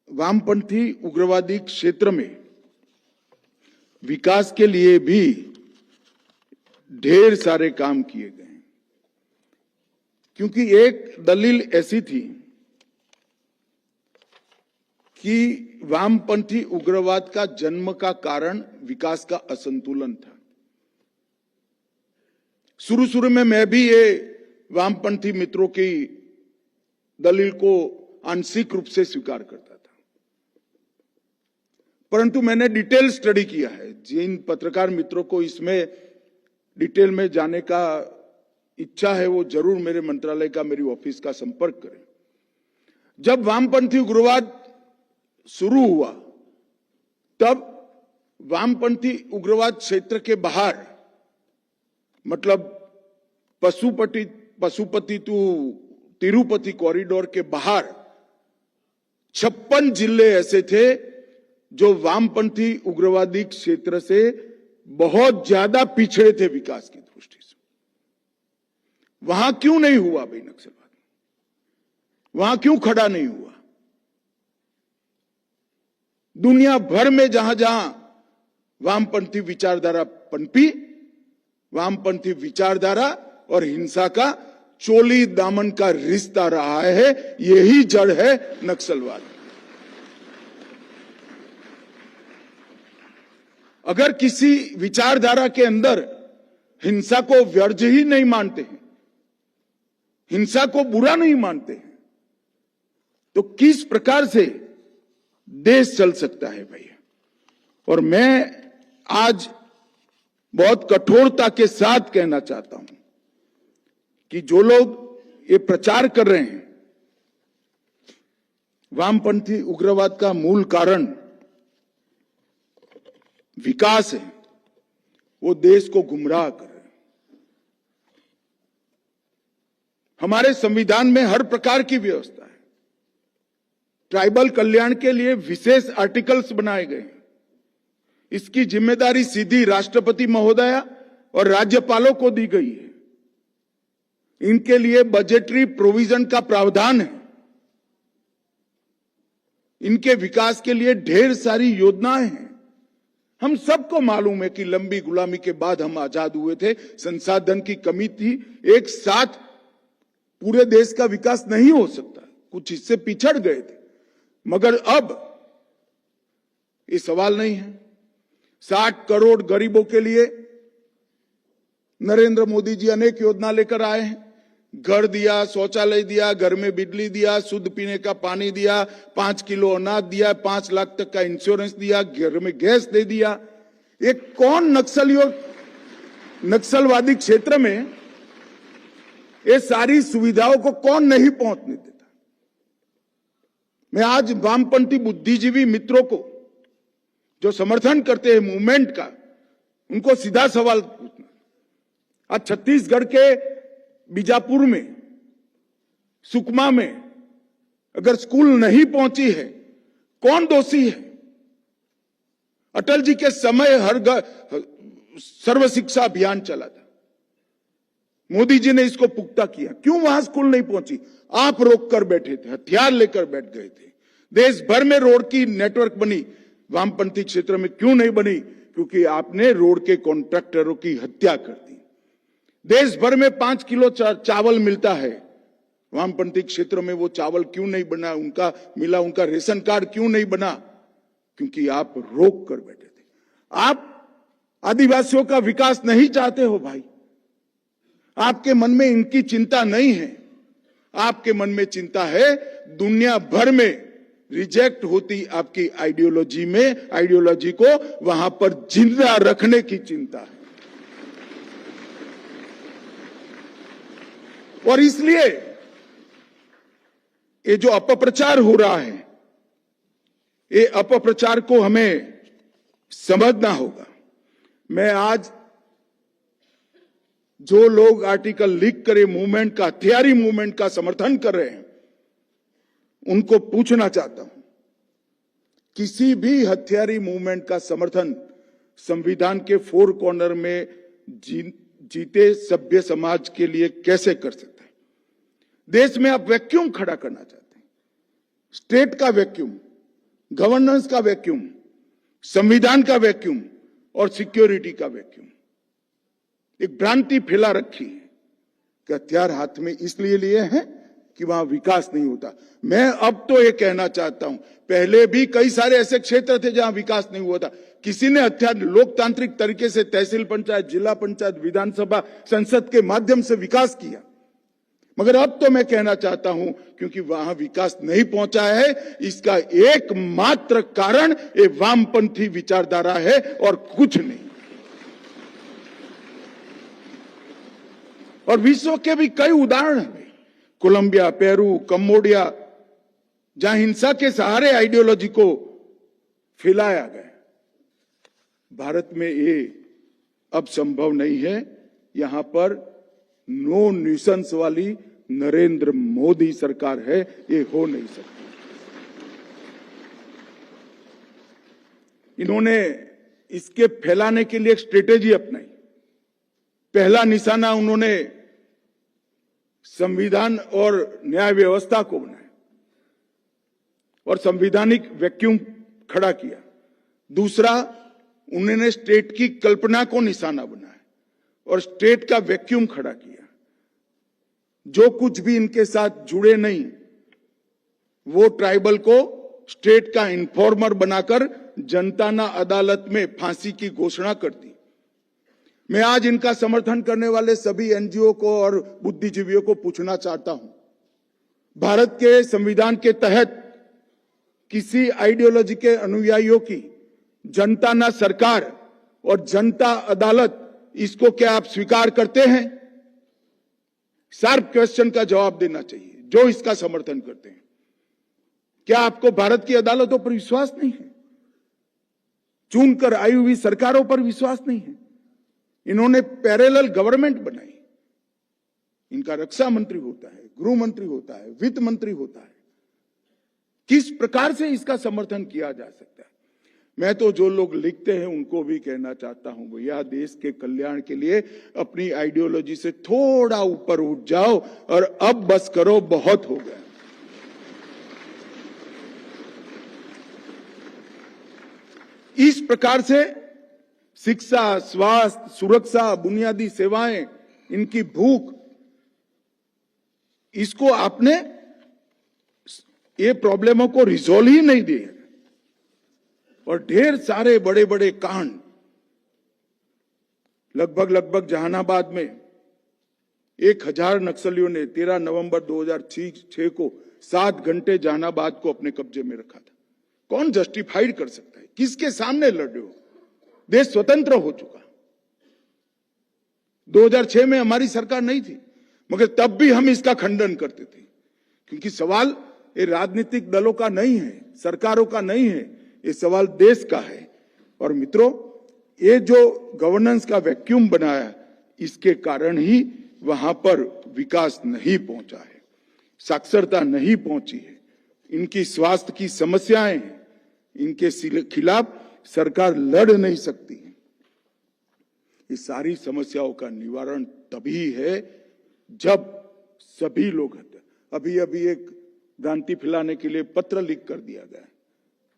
वामपंथी उग्रवादी क्षेत्र में विकास के लिए भी ढेर सारे काम किए गए, क्योंकि एक दलील ऐसी थी कि वामपंथी उग्रवाद का जन्म का कारण विकास का असंतुलन था। शुरू में मैं भी ये वामपंथी मित्रों की दलील को आंशिक रूप से स्वीकार करता था, परंतु मैंने डिटेल स्टडी किया है। जिन पत्रकार मित्रों को इसमें डिटेल में जाने का इच्छा है वो जरूर मेरे मंत्रालय का, मेरी ऑफिस का संपर्क करें। जब वामपंथी उग्रवाद शुरू हुआ तब वामपंथी उग्रवाद क्षेत्र के बाहर, मतलब पशुपति टू तिरुपति कॉरिडोर के बाहर 56 जिले ऐसे थे जो वामपंथी उग्रवादी क्षेत्र से बहुत ज्यादा पिछड़े थे विकास की दृष्टि से। वहां क्यों नहीं हुआ भाई नक्सलवाद? वहां क्यों खड़ा नहीं हुआ? दुनिया भर में जहां जहां वामपंथी विचारधारा पनपी, वामपंथी विचारधारा और हिंसा का चोली दामन का रिश्ता रहा है। यही जड़ है नक्सलवाद। अगर किसी विचारधारा के अंदर हिंसा को वर्ज्य ही नहीं मानते हैं, हिंसा को बुरा नहीं मानते हैं, तो किस प्रकार से देश चल सकता है भैया? और मैं आज बहुत कठोरता के साथ कहना चाहता हूं कि जो लोग ये प्रचार कर रहे हैं वामपंथी उग्रवाद का मूल कारण विकास है, वो देश को गुमराह कर रहे हैं। हमारे संविधान में हर प्रकार की व्यवस्था है। ट्राइबल कल्याण के लिए विशेष आर्टिकल्स बनाए गए हैं। इसकी जिम्मेदारी सीधी राष्ट्रपति महोदया और राज्यपालों को दी गई है। इनके लिए बजटरी प्रोविजन का प्रावधान है। इनके विकास के लिए ढेर सारी योजनाएं हैं। हम सबको मालूम है कि लंबी गुलामी के बाद हम आजाद हुए थे, संसाधन की कमी थी, एक साथ पूरे देश का विकास नहीं हो सकता, कुछ हिस्से पिछड़ गए थे, मगर अब ये सवाल नहीं है। 60 करोड़ गरीबों के लिए नरेंद्र मोदी जी अनेक योजना लेकर आए हैं। घर दिया, शौचालय दिया, घर में बिजली दिया, शुद्ध पीने का पानी दिया, 5 किलो अनाज दिया, 5 लाख तक का इंश्योरेंस दिया, घर में गैस दे दिया। एक कौन नक्सलवादी क्षेत्र में ये सारी सुविधाओं को कौन नहीं पहुंचने देता? मैं आज वामपंथी बुद्धिजीवी मित्रों को जो समर्थन करते हैं मूवमेंट का, उनको सीधा सवाल पूछना। आज छत्तीसगढ़ के बीजापुर में, सुकमा में अगर स्कूल नहीं पहुंची है, कौन दोषी है? अटल जी के समय हर सर्व शिक्षा अभियान चला था, मोदी जी ने इसको पुख्ता किया। क्यों वहां स्कूल नहीं पहुंची? आप रोक कर बैठे थे, हथियार लेकर बैठ गए थे। देश भर में रोड की नेटवर्क बनी, वामपंथी क्षेत्र में क्यों नहीं बनी? क्योंकि आपने रोड के कॉन्ट्रैक्टरों की हत्या कर दी। देश भर में 5 किलो चावल मिलता है, वामपंथी क्षेत्र में वो चावल क्यों नहीं बना? उनका रेशन कार्ड क्यों नहीं बना? क्योंकि आप रोक कर बैठे थे। आप आदिवासियों का विकास नहीं चाहते हो भाई। आपके मन में इनकी चिंता नहीं है। आपके मन में चिंता है दुनिया भर में रिजेक्ट होती आपकी आइडियोलॉजी को वहां पर जिंदा रखने की चिंता है। और इसलिए ये जो अपप्रचार हो रहा है, ये अपप्रचार को हमें समझना होगा। मैं आज जो लोग आर्टिकल लिख कर मूवमेंट का, हथियारी मूवमेंट का समर्थन कर रहे हैं, उनको पूछना चाहता हूं, किसी भी हथियारी मूवमेंट का समर्थन संविधान के 4 कॉर्नर में जीते सभ्य समाज के लिए कैसे कर सकते हैं? देश में आप वैक्यूम खड़ा करना चाहते हैं, स्टेट का वैक्यूम, गवर्नेंस का वैक्यूम, संविधान का वैक्यूम और सिक्योरिटी का वैक्यूम। एक भ्रांति फैला रखी है कि हथियार हाथ में इसलिए लिए हैं कि वहां विकास नहीं होता। मैं अब तो ये कहना चाहता हूं, पहले भी कई सारे ऐसे क्षेत्र थे जहां विकास नहीं हुआ था। किसी ने हथियार लोकतांत्रिक तरीके से तहसील पंचायत, जिला पंचायत, विधानसभा, संसद के माध्यम से विकास किया। मगर अब तो मैं कहना चाहता हूं, क्योंकि वहां विकास नहीं पहुंचा है, इसका एकमात्र कारण ये वामपंथी विचारधारा है और कुछ नहीं। और विश्व के भी कई उदाहरण हैं, कोलंबिया, पेरू, कंबोडिया, जहां हिंसा के सहारे आइडियोलॉजी को फैलाया गया। भारत में ये अब संभव नहीं है। यहां पर नो न्यूसेंस वाली नरेंद्र मोदी सरकार है, ये हो नहीं सकता। इन्होंने इसके फैलाने के लिए एक स्ट्रेटेजी अपनाई। पहला निशाना उन्होंने संविधान और न्याय व्यवस्था को बनाया और संवैधानिक वैक्यूम खड़ा किया। दूसरा, उन्होंने स्टेट की कल्पना को निशाना बनाया और स्टेट का वैक्यूम खड़ा किया। जो कुछ भी इनके साथ जुड़े नहीं, वो ट्राइबल को स्टेट का इन्फॉर्मर बनाकर जनता ना अदालत में फांसी की घोषणा कर दी। मैं आज इनका समर्थन करने वाले सभी एनजीओ को और बुद्धिजीवियों को पूछना चाहता हूं, भारत के संविधान के तहत किसी आइडियोलॉजी के अनुयायियों की जनता ना सरकार और जनता अदालत, इसको क्या आप स्वीकार करते हैं? शार्प क्वेश्चन का जवाब देना चाहिए जो इसका समर्थन करते हैं। क्या आपको भारत की अदालतों पर विश्वास नहीं है? चुनकर आई हुई सरकारों पर विश्वास नहीं है? इन्होंने पैरेलल गवर्नमेंट बनाई। इनका रक्षा मंत्री होता है, गृह मंत्री होता है, वित्त मंत्री होता है। किस प्रकार से इसका समर्थन किया जा सकता है? मैं तो जो लोग लिखते हैं उनको भी कहना चाहता हूं, भैया देश के कल्याण के लिए अपनी आइडियोलॉजी से थोड़ा ऊपर उठ जाओ और अब बस करो, बहुत हो गया। इस प्रकार से शिक्षा, स्वास्थ्य, सुरक्षा, बुनियादी सेवाएं, इनकी भूख, इसको आपने ये प्रॉब्लमों को रिजॉल्व ही नहीं दिए और ढेर सारे बड़े बड़े कांड लगभग जहानाबाद में 1000 नक्सलियों ने 13 नवंबर 2006 को 7 घंटे जहानाबाद को अपने कब्जे में रखा था। कौन जस्टिफाइड कर सकता है? किसके सामने लड़ रहे हो? देश स्वतंत्र हो चुका। 2006 में हमारी सरकार नहीं थी, मगर तब भी हम इसका खंडन करते थे, क्योंकि सवाल ये राजनीतिक दलों का नहीं है, सरकारों का नहीं है, ये सवाल देश का है। और मित्रों, ये जो गवर्नेंस का वैक्यूम बनाया, इसके कारण ही वहां पर विकास नहीं पहुंचा है, साक्षरता नहीं पहुंची है, इनकी स्वास्थ्य की समस्याएं हैं, इनके खिलाफ सरकार लड़ नहीं सकती है। ये सारी समस्याओं का निवारण तभी है जब सभी लोग, अभी एक भ्रांति फैलाने के लिए पत्र लिख कर दिया गया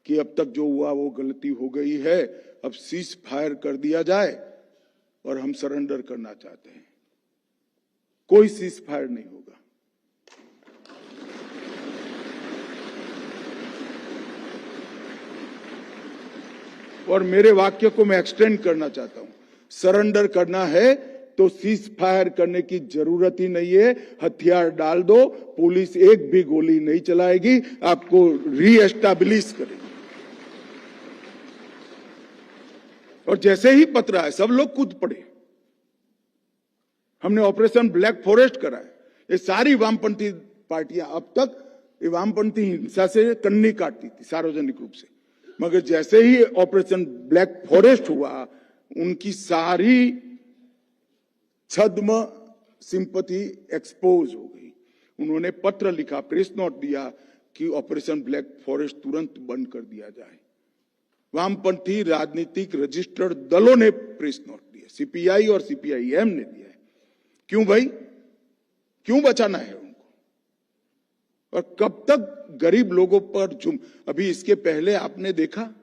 कि अब तक जो हुआ वो गलती हो गई है, अब सीज फायर कर दिया जाए और हम सरेंडर करना चाहते हैं। कोई सीज फायर नहीं होगा। और मेरे वाक्य को मैं एक्सटेंड करना चाहता हूं, सरेंडर करना है तो सीज फायर करने की जरूरत ही नहीं है, हथियार डाल दो, पुलिस एक भी गोली नहीं चलाएगी, आपको रीएस्टैब्लिश करेगी। और जैसे ही पत्र आए सब लोग कूद पड़े। हमने ऑपरेशन ब्लैक फॉरेस्ट कराया। ये सारी वामपंथी पार्टियां अब तक ये वामपंथी हिंसा से कन्नी काटती थी सार्वजनिक रूप से, मगर जैसे ही ऑपरेशन ब्लैक फॉरेस्ट हुआ, उनकी सारी छद्म सिंपैथी एक्सपोज हो गई। उन्होंने पत्र लिखा, प्रेस नोट दिया कि ऑपरेशन ब्लैक फॉरेस्ट तुरंत बंद कर दिया जाए। वामपंथी राजनीतिक रजिस्टर्ड दलों ने प्रेस नोट दिया, सीपीआई और सीपीआईएम ने दिया है। क्यों भाई, क्यों बचाना है उनको? और कब तक गरीब लोगों पर अभी इसके पहले आपने देखा,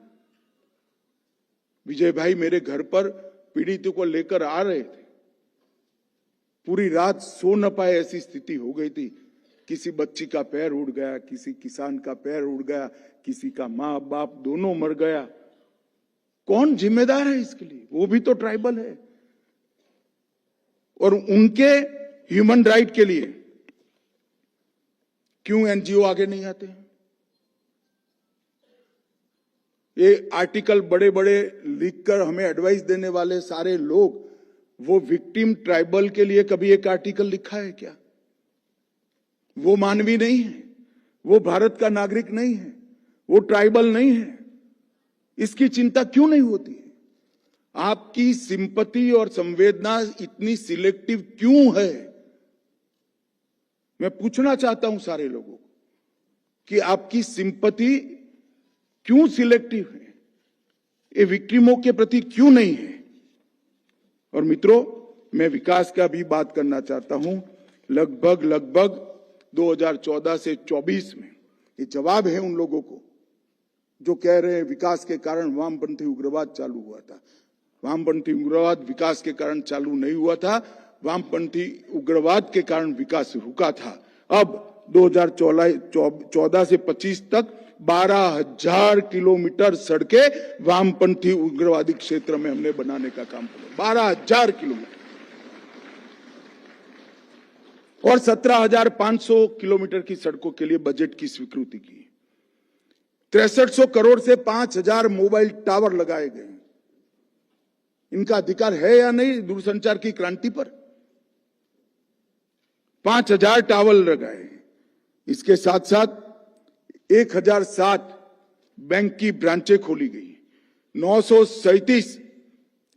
विजय भाई मेरे घर पर पीड़ितों को लेकर आ रहे थे, पूरी रात सो न पाए ऐसी स्थिति हो गई थी। किसी बच्ची का पैर उड़ गया, किसी किसान का पैर उड़ गया, किसी का माँ बाप दोनों मर गया। कौन जिम्मेदार है इसके लिए? वो भी तो ट्राइबल है। और उनके ह्यूमन राइट के लिए क्यों एनजीओ आगे नहीं आते हैं? ये आर्टिकल बड़े बड़े लिखकर हमें एडवाइस देने वाले सारे लोग, वो विक्टिम ट्राइबल के लिए कभी एक आर्टिकल लिखा है क्या? वो मानवीय नहीं है, वो भारत का नागरिक नहीं है, वो ट्राइबल नहीं है। इसकी चिंता क्यों नहीं होती है? आपकी सिंपैथी और संवेदना इतनी सिलेक्टिव क्यों है? मैं पूछना चाहता हूं सारे लोगों को कि आपकी सिंपैथी क्यों सिलेक्टिव है? ये विक्टिमों के प्रति क्यों नहीं है? और मित्रों, मैं विकास का भी बात करना चाहता हूं। लगभग 2014 से 24 में ये जवाब है उन लोगों को जो कह रहे हैं विकास के कारण वामपंथी उग्रवाद चालू हुआ था। वामपंथी उग्रवाद विकास के कारण चालू नहीं हुआ था, वामपंथी उग्रवाद के कारण विकास रुका था। अब 2014 से 25 तक 12,000 किलोमीटर सड़कें वामपंथी उग्रवादी क्षेत्र में हमने बनाने का काम किया। 12,000 किलोमीटर और 17,500 किलोमीटर की सड़कों के लिए बजट की स्वीकृति की। 6300 करोड़ से 5,000 मोबाइल टावर लगाए गए। इनका अधिकार है या नहीं दूरसंचार की क्रांति पर? 5,000 टावर लगाए। इसके साथ साथ 1,007 बैंक की ब्रांचें खोली गई, 937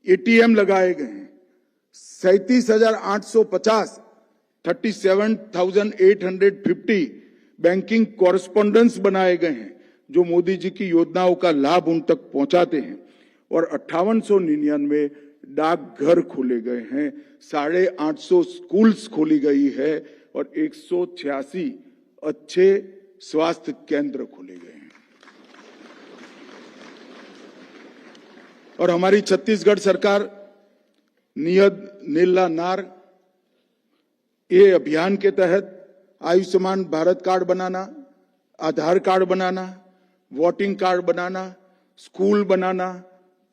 एटीएम लगाए गए, 37,850 37,850 बैंकिंग कॉरेस्पॉन्डेंस बनाए गए हैं जो मोदी जी की योजनाओं का लाभ उन तक पहुंचाते हैं, और 5899 डाकघर खोले गए हैं, 850 स्कूल्स खोली गई है और 186 अच्छे स्वास्थ्य केंद्र खोले गए हैं। और हमारी छत्तीसगढ़ सरकार नियत नीला नार ये अभियान के तहत आयुष्मान भारत कार्ड बनाना, आधार कार्ड बनाना, वोटिंग कार्ड बनाना, स्कूल बनाना,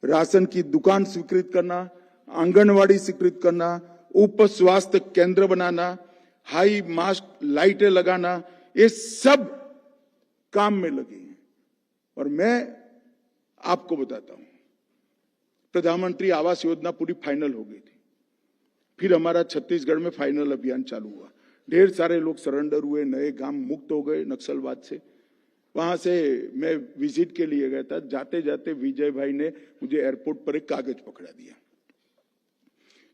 राशन की दुकान स्वीकृत करना, आंगनवाड़ी स्वीकृत करना, उप स्वास्थ्य केंद्र बनाना, हाई मास्क लाइटें लगाना, ये सब काम में लगी हैं। और मैं आपको बताता हूं, प्रधानमंत्री आवास योजना पूरी फाइनल हो गई थी, फिर हमारा छत्तीसगढ़ में फाइनल अभियान चालू हुआ, ढेर सारे लोग सरेंडर हुए, नए गांव मुक्त हो गए नक्सलवाद से। वहां से मैं विजिट के लिए गया था, जाते जाते विजय भाई ने मुझे एयरपोर्ट पर एक कागज पकड़ा दिया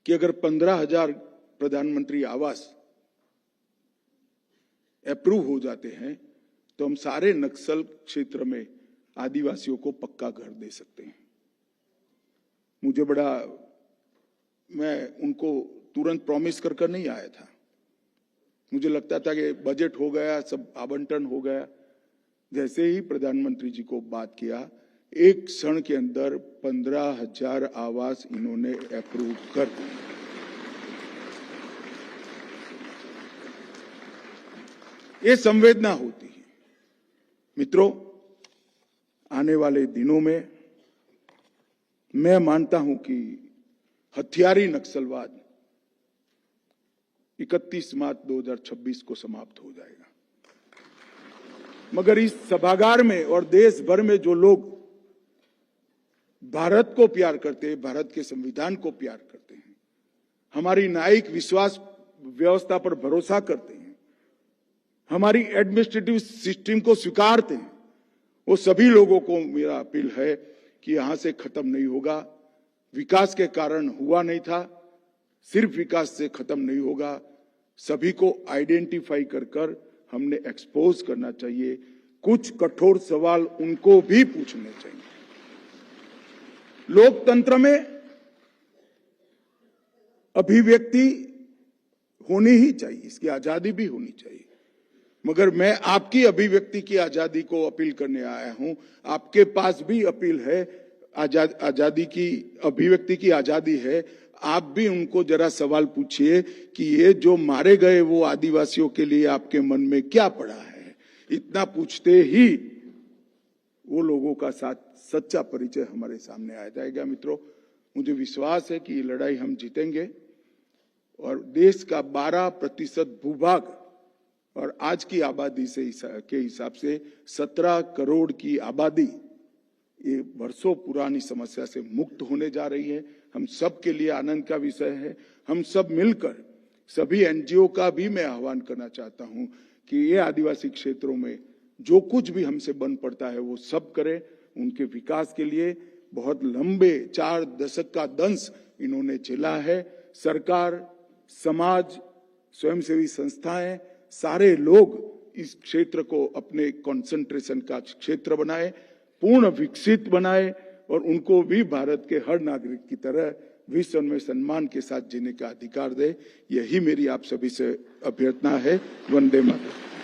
कि अगर 15,000 प्रधानमंत्री आवास अप्रूव हो जाते हैं तो हम सारे नक्सल क्षेत्र में आदिवासियों को पक्का घर दे सकते हैं। मुझे बड़ा, मैं उनको तुरंत प्रॉमिस कर नहीं आया था, मुझे लगता था कि बजट हो गया, सब आवंटन हो गया। जैसे ही प्रधानमंत्री जी को बात किया, एक क्षण के अंदर 15,000 आवास इन्होंने अप्रूव कर दिए। ये संवेदना होती है। मित्रों, आने वाले दिनों में मैं मानता हूं कि हथियारी नक्सलवाद 31 मार्च 2026 को समाप्त हो जाएगा। मगर इस सभागार में और देश भर में जो लोग भारत को प्यार करते हैं, भारत के संविधान को प्यार करते हैं, हमारी न्यायिक विश्वास व्यवस्था पर भरोसा करते हैं, हमारी एडमिनिस्ट्रेटिव सिस्टम को स्वीकारते हैं, वो सभी लोगों को मेरा अपील है कि यहां से खत्म नहीं होगा। विकास के कारण हुआ नहीं था, सिर्फ विकास से खत्म नहीं होगा। सभी को आइडेंटिफाई कर हमने एक्सपोज करना चाहिए। कुछ कठोर सवाल उनको भी पूछने चाहिए। लोकतंत्र में अभिव्यक्ति होनी ही चाहिए, इसकी आजादी भी होनी चाहिए। मगर मैं आपकी अभिव्यक्ति की आजादी को अपील करने आया हूं। आपके पास भी अपील है, आजादी की, अभिव्यक्ति की आजादी है। आप भी उनको जरा सवाल पूछिए कि ये जो मारे गए वो आदिवासियों के लिए आपके मन में क्या पड़ा है। इतना पूछते ही वो लोगों का सच्चा परिचय हमारे सामने आ जाएगा। मित्रों, मुझे विश्वास है कि ये लड़ाई हम जीतेंगे और देश का 12% भूभाग और आज की आबादी के हिसाब से 17 करोड़ की आबादी ये वर्षों पुरानी समस्या से मुक्त होने जा रही है। हम सब के लिए आनंद का विषय है। हम सब मिलकर, सभी एनजीओ का भी मैं आह्वान करना चाहता हूं कि ये आदिवासी क्षेत्रों में जो कुछ भी हमसे बन पड़ता है वो सब करें उनके विकास के लिए। बहुत लंबे 4 दशक का दंश इन्होंने झेला है। सरकार, समाज, स्वयंसेवी संस्थाएं, सारे लोग इस क्षेत्र को अपने कंसंट्रेशन का क्षेत्र बनाए, पूर्ण विकसित बनाए और उनको भी भारत के हर नागरिक की तरह विश्व में सम्मान के साथ जीने का अधिकार दे। यही मेरी आप सभी से अभ्यर्थना है। वंदे मातरम।